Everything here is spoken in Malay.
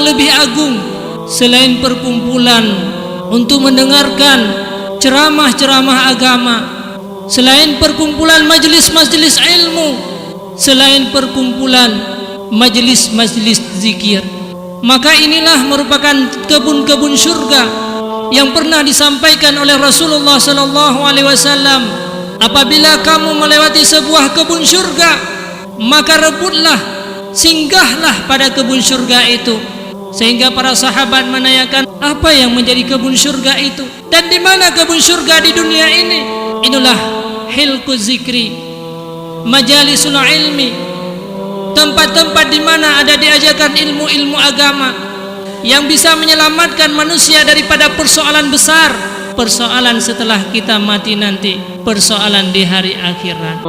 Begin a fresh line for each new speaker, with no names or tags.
lebih agung selain perkumpulan untuk mendengarkan ceramah-ceramah agama, selain perkumpulan majlis-majlis ilmu, selain perkumpulan majlis-majlis zikir. Maka inilah merupakan kebun-kebun syurga yang pernah disampaikan oleh Rasulullah sallallahu alaihi wasallam. Apabila kamu melewati sebuah kebun syurga, maka rebutlah, singgahlah pada kebun syurga itu. Sehingga para sahabat menanyakan, apa yang menjadi kebun syurga itu? Dan di mana kebun syurga di dunia ini? Inilah hilquz zikri, majalisul ilmi, tempat-tempat di mana ada diajarkan ilmu-ilmu agama yang bisa menyelamatkan manusia daripada persoalan besar, persoalan setelah kita mati nanti, persoalan di hari akhirat.